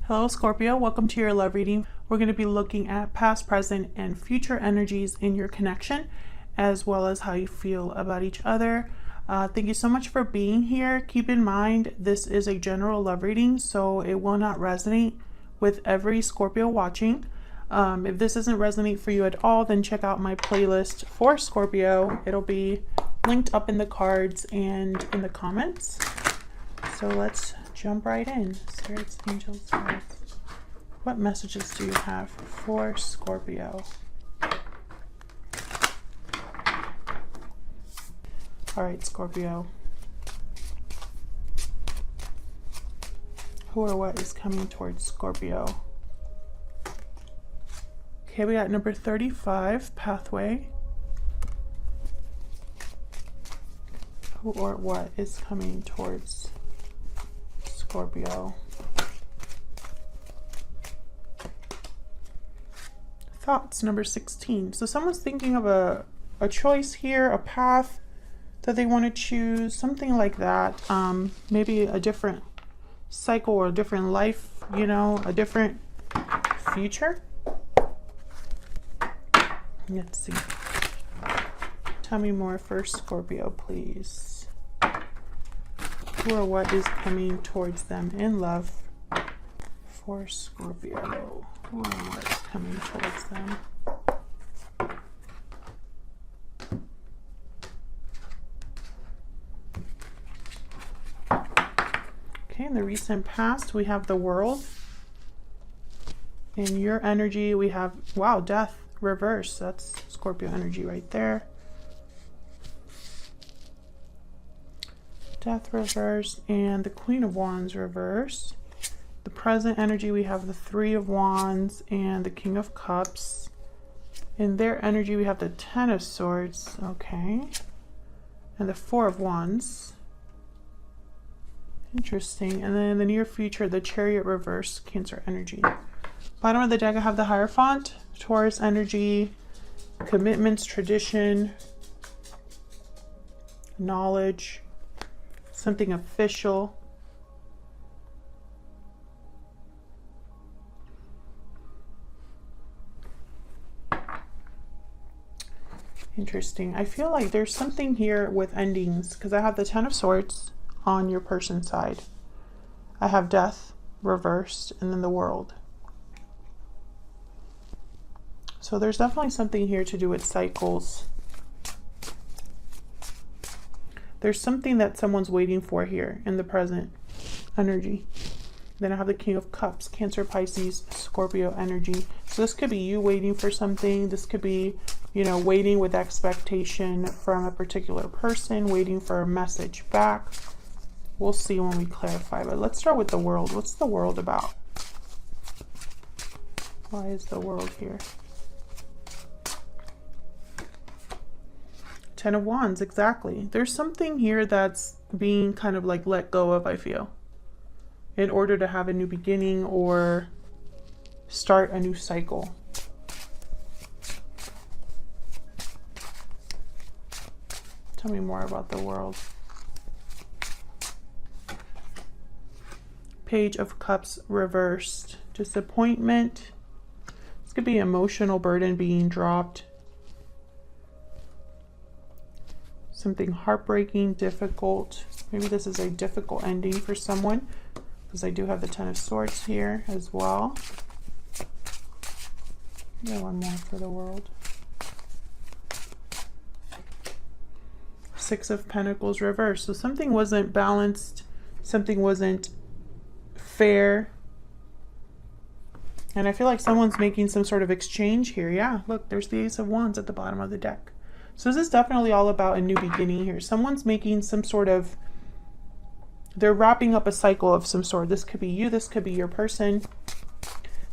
Hello Scorpio, welcome to your love reading. We're going to be looking at past, present, and future energies in your connection, as well as how you feel about each other. Thank you so much for being here. Keep in mind, this is a general love reading, so it will not resonate with every Scorpio watching. If this doesn't resonate for you at all, then check out my playlist for Scorpio. It'll be linked up in the cards and in the comments. So let's jump right in. Spirits, angels, guides. What messages do you have for Scorpio? All right, Scorpio. Who or what is coming towards Scorpio? Okay, we got number 35, pathway. Who or what is coming towards Scorpio? Thoughts, number 16. So someone's thinking of a choice here, a path that they want to choose, something like that. Maybe a different cycle or a different life, you know, a different future. Let's see. Tell me more for Scorpio, please. Who or what is coming towards them in love for Scorpio? Who or what is coming towards them? Okay, in the recent past, we have the World. In your energy, we have, wow, Death reverse. That's Scorpio energy right there. Death reverse and the Queen of Wands reverse. The present energy, we have the Three of Wands and the King of Cups. In their energy, we have the Ten of Swords, okay, and the Four of Wands. Interesting. And then in the near future, the Chariot reverse, Cancer energy. Bottom of the deck, I have the Hierophant, Taurus energy, commitments, tradition, knowledge, something official. Interesting. I feel like there's something here with endings because I have the Ten of Swords on your person's side. I have Death reversed and then the World. So there's definitely something here to do with cycles. There's something that someone's waiting for here in the present energy. Then I have the King of Cups, Cancer, Pisces, Scorpio energy. So this could be you waiting for something. This could be, you know, waiting with expectation from a particular person, waiting for a message back. We'll see when we clarify, but let's start with the World. What's the World about? Why is the World here? Ten of Wands, exactly. There's something here that's being kind of like let go of, I feel, in order to have a new beginning or start a new cycle. Tell me more about the World. Page of Cups reversed. Disappointment. This could be emotional burden being dropped. Something heartbreaking, difficult. Maybe this is a difficult ending for someone because I do have the Ten of Swords here as well. Yeah, one more for the World. Six of Pentacles reversed. So something wasn't balanced. Something wasn't fair. And I feel like someone's making some sort of exchange here. Yeah, look, there's the Ace of Wands at the bottom of the deck. So this is definitely all about a new beginning here. Someone's making some sort of, they're wrapping up a cycle of some sort. This could be you, this could be your person.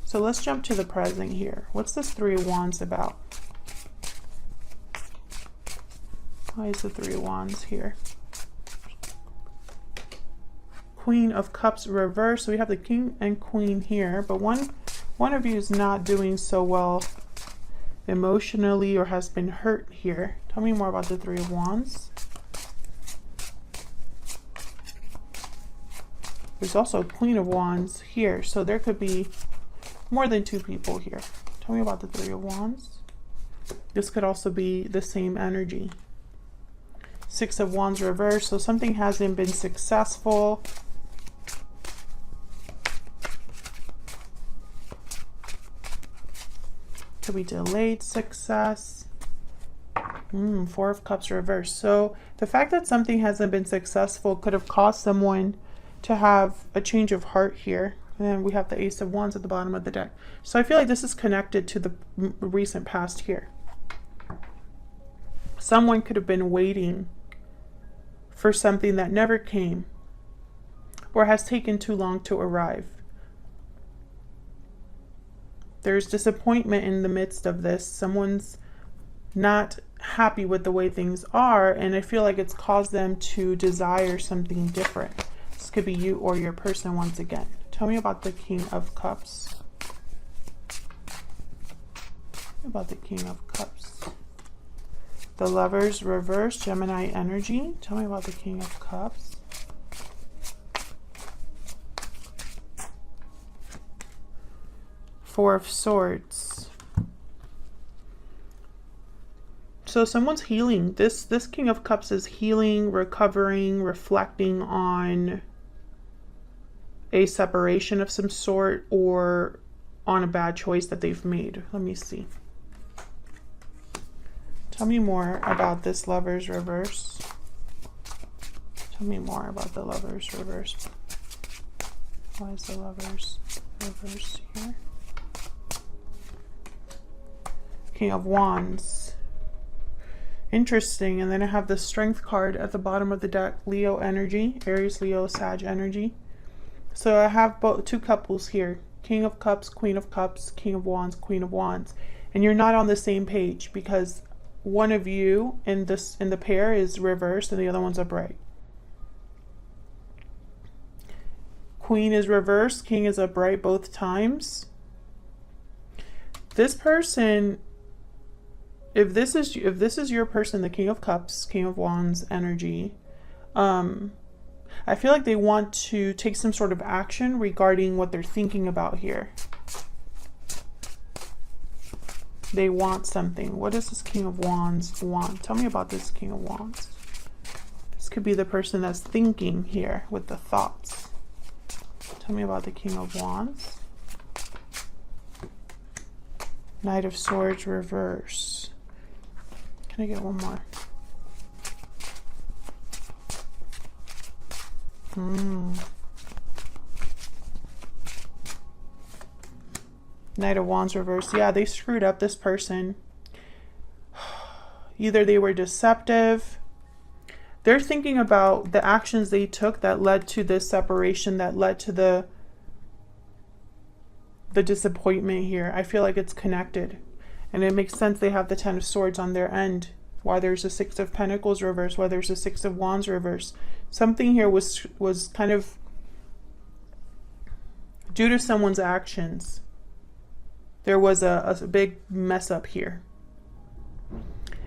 So let's jump to the present here. What's this Three of Wands about? Why is the Three of Wands here? Queen of Cups reversed. So we have the King and Queen here, but one of you is not doing so well emotionally or has been hurt here. Tell me more about the Three of Wands. There's also a Queen of Wands here. So there could be more than 2 people here. Tell me about the Three of Wands. This could also be the same energy. Six of Wands reversed. So something hasn't been successful. Could be delayed success. Four of Cups reversed. So the fact that something hasn't been successful could have caused someone to have a change of heart here. And then we have the Ace of Wands at the bottom of the deck. So I feel like this is connected to the recent past here. Someone could have been waiting for something that never came or has taken too long to arrive. There's disappointment in the midst of this. Someone's not happy with the way things are, and I feel like it's caused them to desire something different. This could be you or your person once again. Tell me about the King of Cups. About the King of Cups. The Lovers reverse, Gemini energy. Tell me about the King of Cups. Four of Swords. So someone's healing. This King of Cups is healing, recovering, reflecting on a separation of some sort or on a bad choice that they've made. Let me see. Tell me more about this Lovers reverse. Tell me more about the Lovers reverse. Why is the Lovers reverse here? King of Wands. Interesting. And then I have the Strength card at the bottom of the deck. Leo energy. Aries, Leo, Sag energy. So I have both 2 couples here. King of Cups, Queen of Cups, King of Wands, Queen of Wands. And you're not on the same page because one of you in the pair is reversed and the other one's upright. Queen is reversed, King is upright both times. This person, if this is your person, the King of Cups, King of Wands energy, I feel like they want to take some sort of action regarding what they're thinking about here. They want something. What does this King of Wands want? Tell me about this King of Wands. This could be the person that's thinking here with the thoughts. Tell me about the King of Wands. Knight of Swords reverse. Can I get one more? Knight of Wands reverse. Yeah, they screwed up this person. Either they were deceptive. They're thinking about the actions they took that led to this separation, that led to the disappointment here. I feel like it's connected. And it makes sense they have the Ten of Swords on their end. Why there's a Six of Pentacles reverse, why there's a Six of Wands reverse. Something here was kind of due to someone's actions. There was a big mess up here.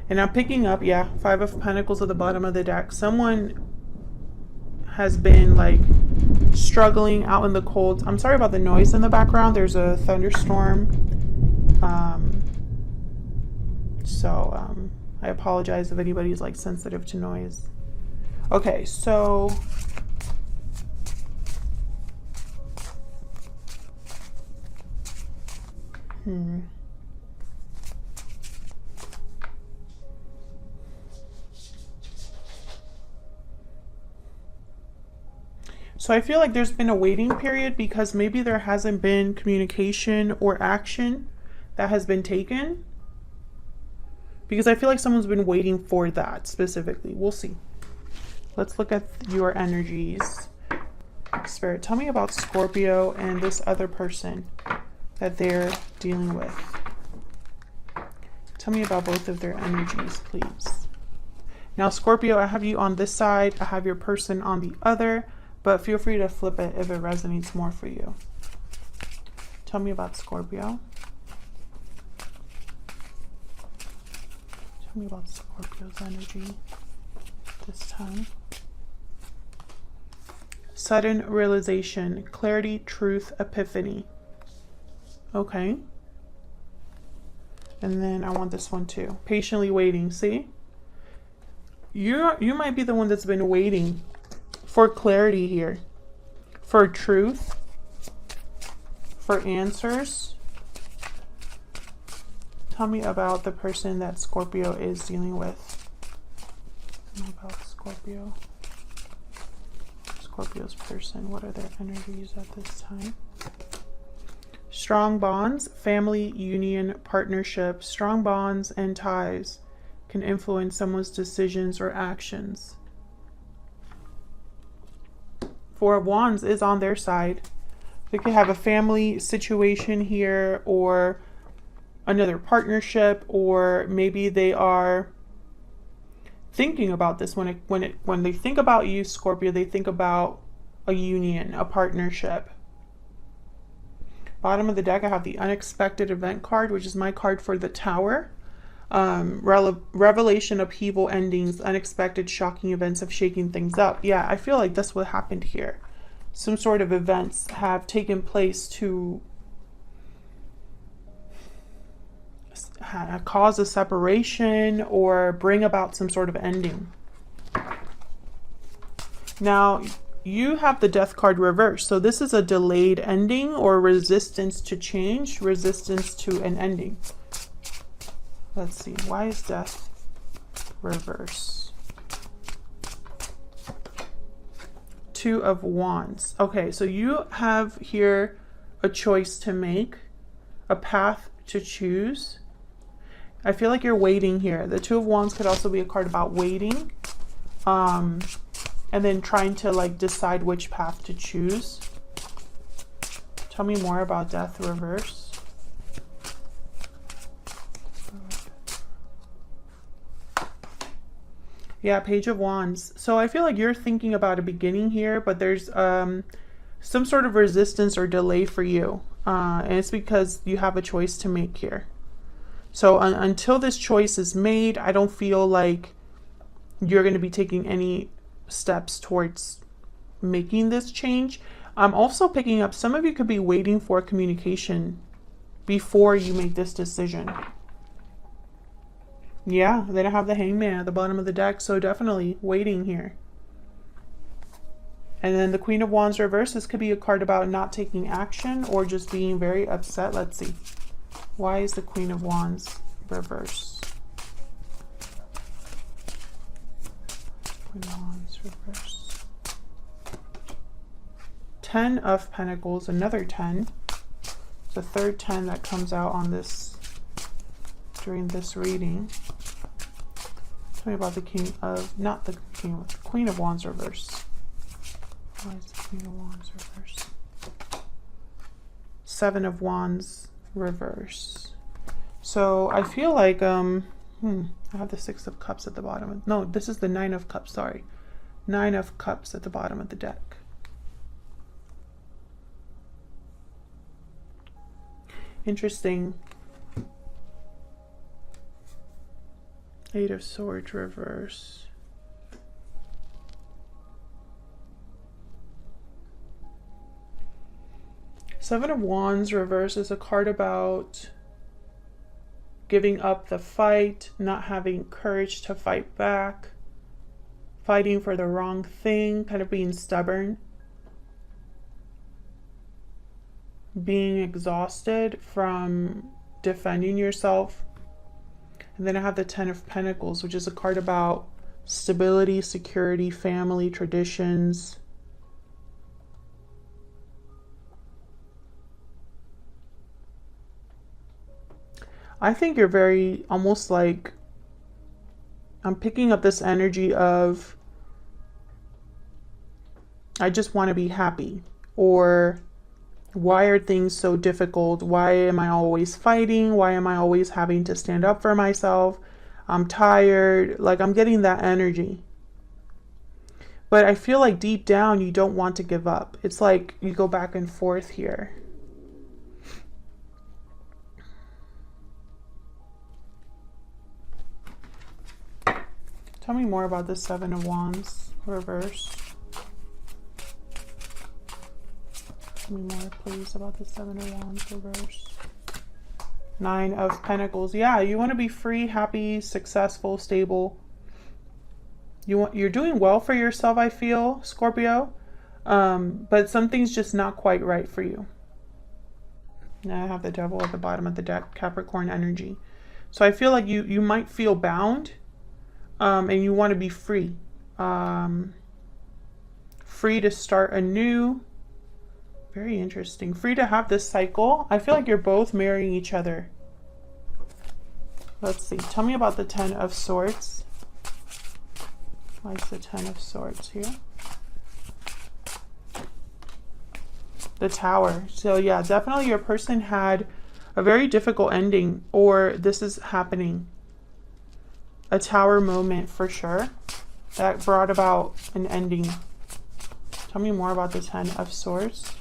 And I'm picking up, yeah, Five of Pentacles at the bottom of the deck. Someone has been like struggling out in the cold. I'm sorry about the noise in the background. There's a thunderstorm. I apologize if anybody's like sensitive to noise. Okay, so So I feel like there's been a waiting period because maybe there hasn't been communication or action that has been taken. Because I feel like someone's been waiting for that specifically. We'll see. Let's look at your energies. Spirit, tell me about Scorpio and this other person that they're dealing with. Tell me about both of their energies, please. Now, Scorpio, I have you on this side. I have your person on the other. But feel free to flip it if it resonates more for you. Tell me about Scorpio. Tell me about Scorpio's energy this time. Sudden realization, clarity, truth, epiphany. Okay. And then I want this one too. Patiently waiting. See? You might be the one that's been waiting for clarity here. For truth. For answers. Tell me about the person that Scorpio is dealing with. Tell me about Scorpio. Scorpio's person. What are their energies at this time? Strong bonds, family, union, partnership. Strong bonds and ties can influence someone's decisions or actions. Four of Wands is on their side. They could have a family situation here, or another partnership, or maybe they are thinking about this. When they think about you, Scorpio, they think about a union, a partnership. Bottom of the deck, I have the unexpected event card, which is my card for the Tower. Revelation, upheaval, endings, unexpected, shocking events of shaking things up. Yeah, I feel like that's what happened here. Some sort of events have taken place to cause a separation or bring about some sort of ending. Now, you have the Death card reversed. So this is a delayed ending or resistance to change, resistance to an ending. Let's see. Why is Death reverse? Two of Wands. Okay, so you have here a choice to make, a path to choose. I feel like you're waiting here. The Two of Wands could also be a card about waiting. And then trying to like decide which path to choose. Tell me more about Death reverse. Yeah, Page of Wands. So I feel like you're thinking about a beginning here, but there's some sort of resistance or delay for you. And it's because you have a choice to make here. So until this choice is made, I don't feel like you're going to be taking any steps towards making this change. I'm also picking up some of you could be waiting for communication before you make this decision. Yeah, they don't have the Hangman at the bottom of the deck, so definitely waiting here. And then the Queen of Wands reverse. This could be a card about not taking action or just being very upset. Let's see. Why is the Queen of Wands reverse? Queen of Wands reverse. 10 of Pentacles, another 10. It's the third 10 that comes out on this during this reading. Tell me about the King of, not the King, the Queen of Wands reverse. Why is the Queen of Wands reverse? Seven of Wands reverse. So I feel like I have the Six of Cups at the bottom. No, this is the Nine of Cups, sorry. Nine of Cups at the bottom of the deck. Interesting. Eight of Swords reverse. Seven of Wands reverse is a card about giving up the fight, not having courage to fight back, fighting for the wrong thing, kind of being stubborn, being exhausted from defending yourself. And then I have the Ten of Pentacles, which is a card about stability, security, family, traditions. I think you're very, almost like, I'm picking up this energy of, I just want to be happy. Or, why are things so difficult? Why am I always fighting? Why am I always having to stand up for myself? I'm tired. Like, I'm getting that energy. But I feel like deep down, you don't want to give up. It's like you go back and forth here. Tell me more about the Seven of Wands reverse. Tell me more, please, about the Seven of Wands reverse. Nine of Pentacles. Yeah, you want to be free, happy, successful, stable. You're doing well for yourself, I feel, Scorpio. But something's just not quite right for you. Now I have the Devil at the bottom of the deck, Capricorn energy. So I feel like you might feel bound, and you want to be free. Free to start anew. Very interesting. Free to have this cycle. I feel like you're both marrying each other. Let's see. Tell me about the Ten of Swords. Why is the Ten of Swords here? The Tower. So yeah, definitely your person had a very difficult ending, or this is happening. A Tower moment for sure that brought about an ending. Tell me more about the Ten of Swords.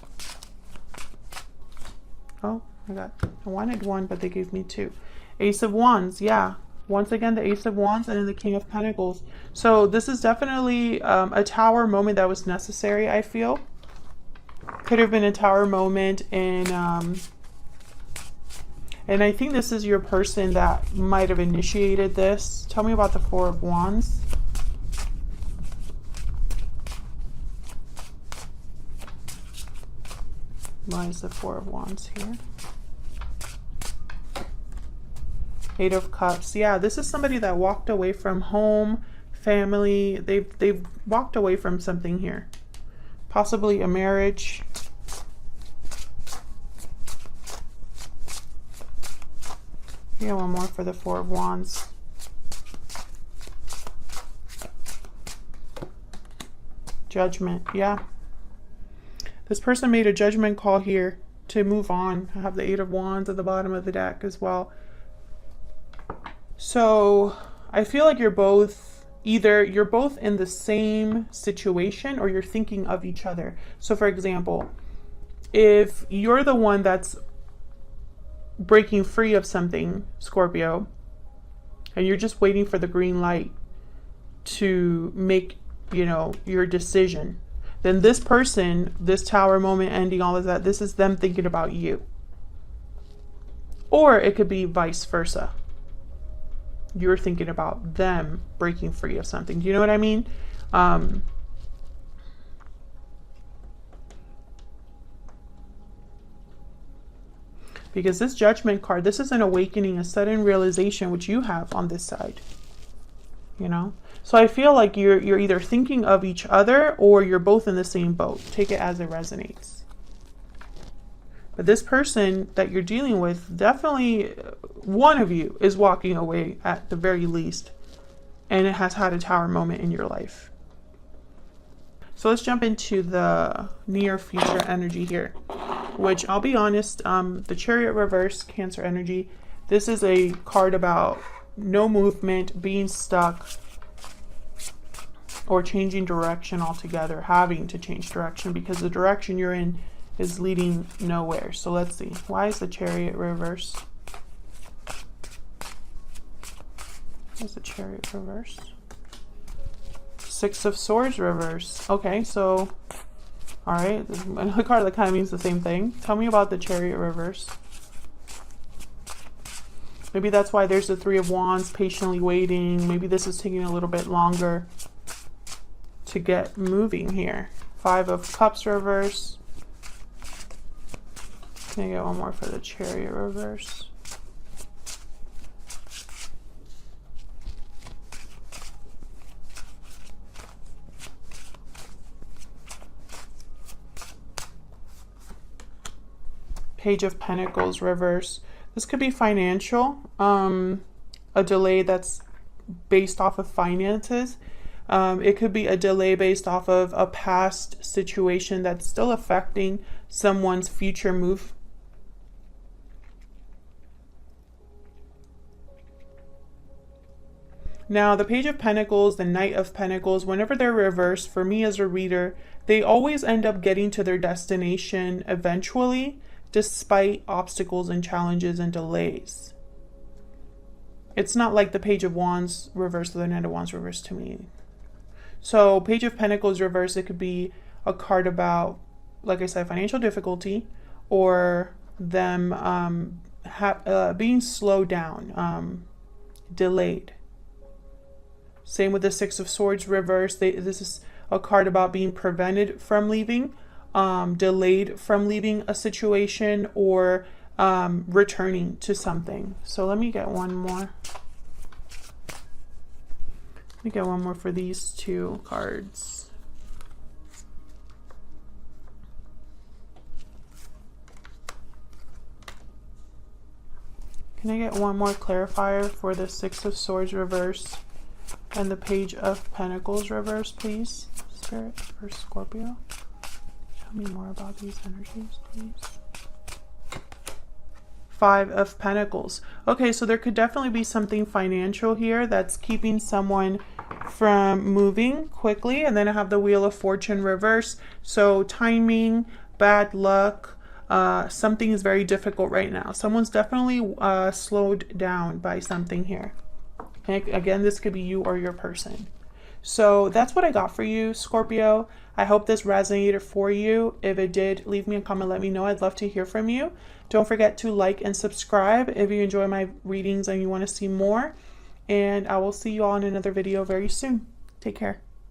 Oh, I wanted one, but they gave me two. Ace of Wands, yeah. Once again, the Ace of Wands and then the King of Pentacles. So this is definitely a Tower moment that was necessary, I feel. Could have been a Tower moment in, and I think this is your person that might have initiated this. Tell me about the Four of Wands. Why is the Four of Wands here? Eight of Cups. Yeah, this is somebody that walked away from home, family. They've walked away from something here. Possibly a marriage. Yeah, one more for the Four of Wands. Judgment. Yeah. This person made a judgment call here to move on. I have the Eight of Wands at the bottom of the deck as well. So I feel like you're both in the same situation, or you're thinking of each other. So for example, if you're the one that's breaking free of something, Scorpio, and you're just waiting for the green light to make, your decision, then this person, this Tower moment ending, all of that, this is them thinking about you. Or it could be vice versa. You're thinking about them breaking free of something. Do you know what I mean? Because this Judgment card, this is an awakening, a sudden realization, which you have on this side. So I feel like you're either thinking of each other, or you're both in the same boat. Take it as it resonates. But this person that you're dealing with, definitely one of you is walking away at the very least, and it has had a Tower moment in your life. So let's jump into the near future energy here, which I'll be honest, the Chariot reverse, Cancer energy, this is a card about no movement, being stuck, or changing direction altogether, having to change direction because the direction you're in is leading nowhere. So let's see. Why is the Chariot reverse? Where's the Chariot reverse? Six of Swords reverse. Okay, so all right, another card that kind of means the same thing. Tell me about the Chariot reverse. Maybe that's why there's the Three of Wands, patiently waiting. Maybe this is taking a little bit longer to get moving here. Five of Cups reverse. Can I get one more for the Chariot reverse? Page of Pentacles reverse. This could be financial, a delay that's based off of finances. It could be a delay based off of a past situation that's still affecting someone's future move. Now, the Page of Pentacles, the Knight of Pentacles, whenever they're reversed, for me as a reader, they always end up getting to their destination eventually, despite obstacles and challenges and delays. It's not like the Page of Wands reversed or the Knight of Wands reversed to me. So Page of Pentacles reversed, it could be a card about like I said, financial difficulty, or them being slowed down, delayed. Same with the Six of Swords reverse. This is a card about being prevented from leaving, delayed from leaving a situation, or returning to something. So let me get one more. Let me get one more for these two cards. Can I get one more clarifier for the Six of Swords reverse and the Page of Pentacles reverse, please? Spirit for Scorpio. Tell me more about these energies, please. Five of Pentacles. Okay, so there could definitely be something financial here that's keeping someone from moving quickly. And then I have the Wheel of Fortune reverse. So timing, bad luck, something is very difficult right now. Someone's definitely slowed down by something here. And again, this could be you or your person. So that's what I got for you, Scorpio. I hope this resonated for you. If it did, leave me a comment, let me know. I'd love to hear from you. Don't forget to like and subscribe if you enjoy my readings and you want to see more. And I will see you all in another video very soon. Take care.